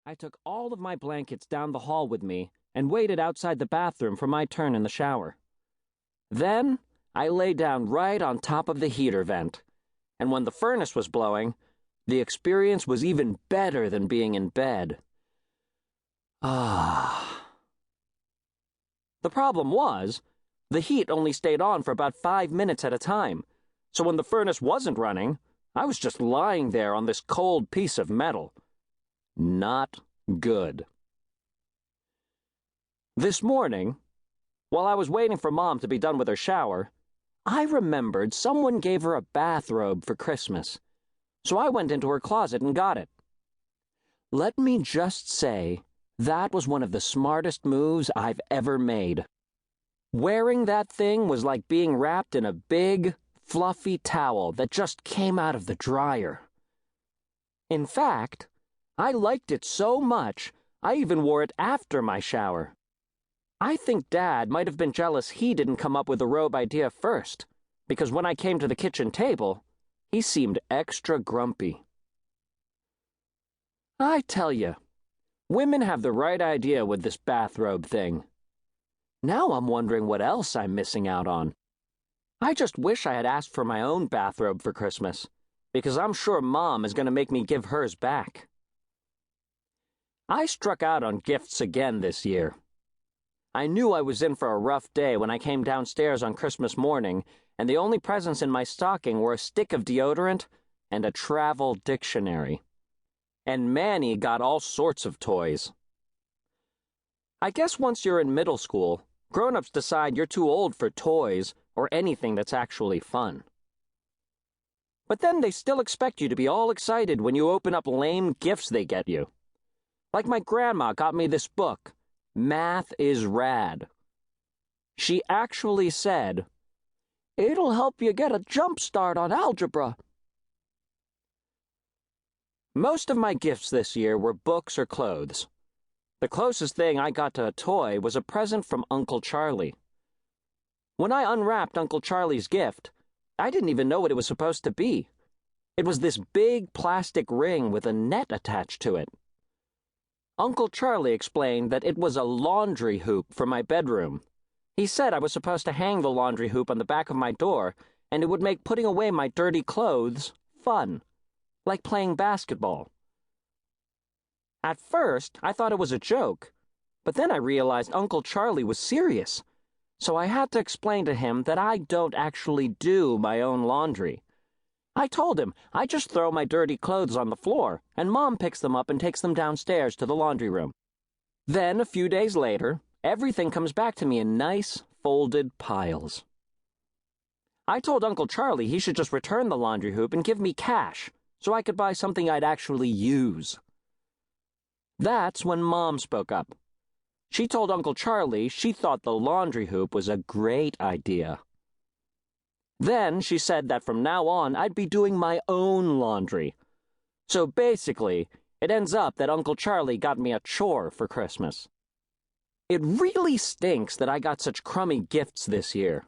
I took all of my blankets down the hall with me and waited outside the bathroom for my turn in the shower. Then I lay down right on top of the heater vent, and when the furnace was blowing, the experience was even better than being in bed. Ah. The problem was, the heat only stayed on for about 5 minutes at a time, so when the furnace wasn't running, I was just lying there on this cold piece of metal. Not good. This morning, while I was waiting for Mom to be done with her shower, I remembered someone gave her a bathrobe for Christmas, so I went into her closet and got it. Let me just say, that was one of the smartest moves I've ever made. Wearing that thing was like being wrapped in a big, fluffy towel that just came out of the dryer. In fact, I liked it so much, I even wore it after my shower. I think Dad might have been jealous he didn't come up with the robe idea first, because when I came to the kitchen table, he seemed extra grumpy. I tell you, women have the right idea with this bathrobe thing. Now I'm wondering what else I'm missing out on. I just wish I had asked for my own bathrobe for Christmas, because I'm sure Mom is going to make me give hers back. I struck out on gifts again this year. I knew I was in for a rough day when I came downstairs on Christmas morning, and the only presents in my stocking were a stick of deodorant and a travel dictionary. And Manny got all sorts of toys. I guess once you're in middle school, grown-ups decide you're too old for toys or anything that's actually fun. But then they still expect you to be all excited when you open up lame gifts they get you. Like my grandma got me this book, Math is Rad. She actually said, "It'll help you get a jump start on algebra." Most of my gifts this year were books or clothes. The closest thing I got to a toy was a present from Uncle Charlie. When I unwrapped Uncle Charlie's gift, I didn't even know what it was supposed to be. It was this big plastic ring with a net attached to it. Uncle Charlie explained that it was a laundry hoop for my bedroom. He said I was supposed to hang the laundry hoop on the back of my door, and it would make putting away my dirty clothes fun, like playing basketball. At first, I thought it was a joke, but then I realized Uncle Charlie was serious, so I had to explain to him that I don't actually do my own laundry. I told him I just throw my dirty clothes on the floor, and Mom picks them up and takes them downstairs to the laundry room. Then, a few days later, everything comes back to me in nice, folded piles. I told Uncle Charlie he should just return the laundry hoop and give me cash, so I could buy something I'd actually use. That's when Mom spoke up. She told Uncle Charlie she thought the laundry hoop was a great idea. Then she said that from now on I'd be doing my own laundry. So basically, it ends up that Uncle Charlie got me a chore for Christmas. It really stinks that I got such crummy gifts this year.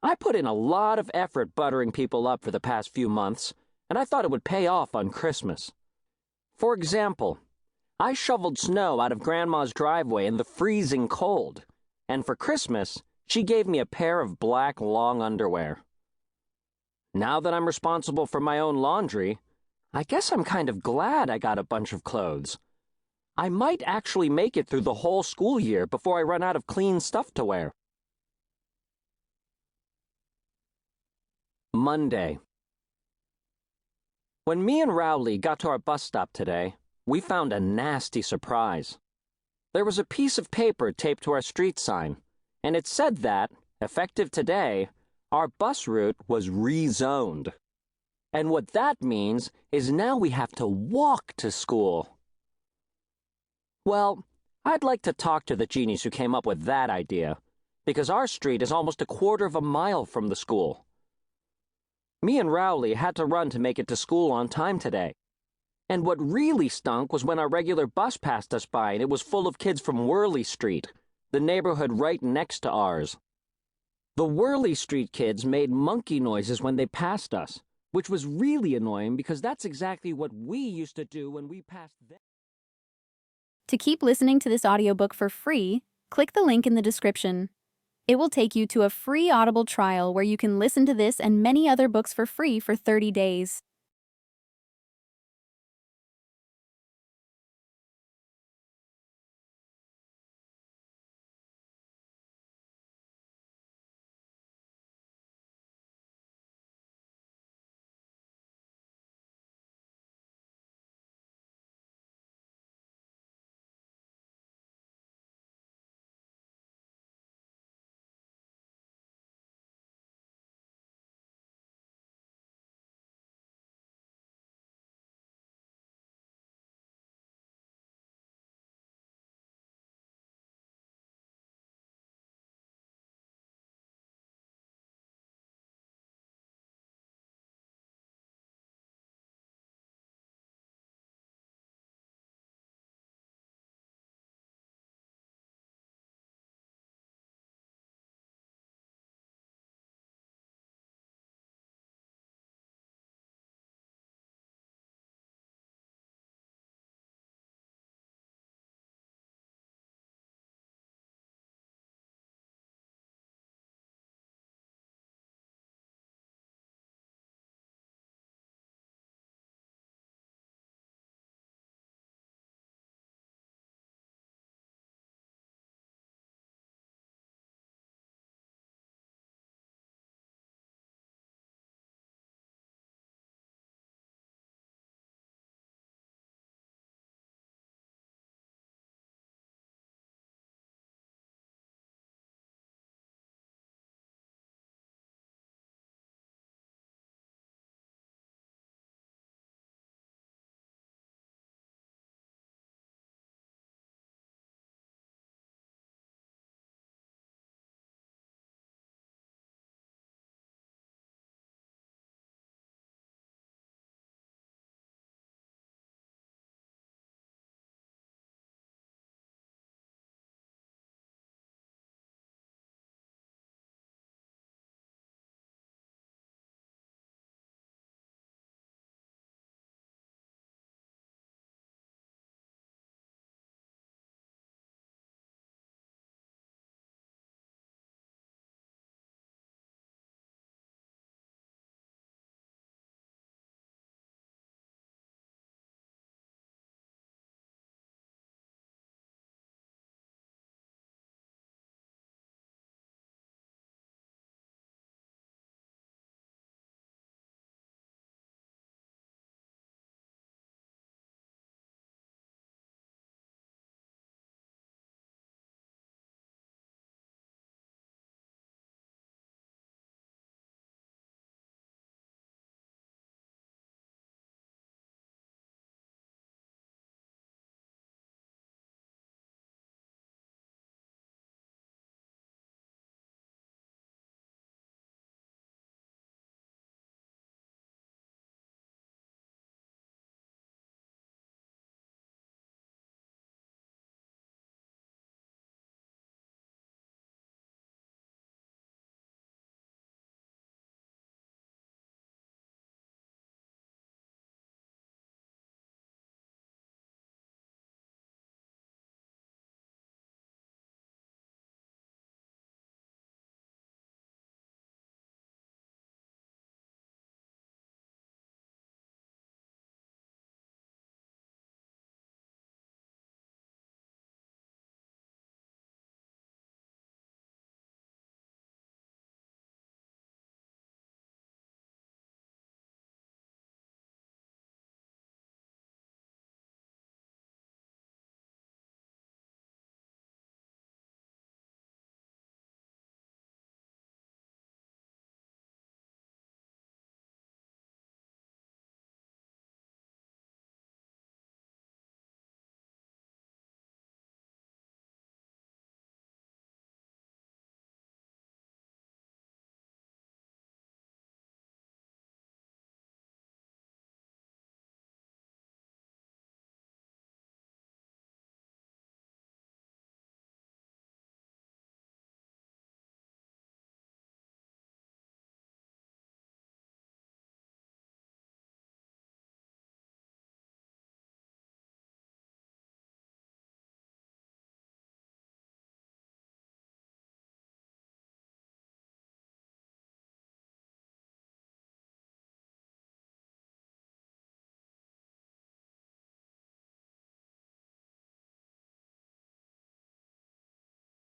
I put in a lot of effort buttering people up for the past few months, and I thought it would pay off on Christmas. For example, I shoveled snow out of Grandma's driveway in the freezing cold, and for Christmas, she gave me a pair of black long underwear. Now that I'm responsible for my own laundry, I guess I'm kind of glad I got a bunch of clothes. I might actually make it through the whole school year before I run out of clean stuff to wear. Monday. When me and Rowley got to our bus stop today, we found a nasty surprise. There was a piece of paper taped to our street sign, and it said that, effective today, our bus route was rezoned. And what that means is now we have to walk to school. Well, I'd like to talk to the genies who came up with that idea, because our street is almost a quarter of a mile from the school. Me and Rowley had to run to make it to school on time today. And what really stunk was when our regular bus passed us by and it was full of kids from Worley Street, the neighborhood right next to ours. The Worley Street kids made monkey noises when they passed us, which was really annoying because that's exactly what we used to do when we passed them. To keep listening to this audiobook for free, click the link in the description. It will take you to a free Audible trial where you can listen to this and many other books for free for 30 days.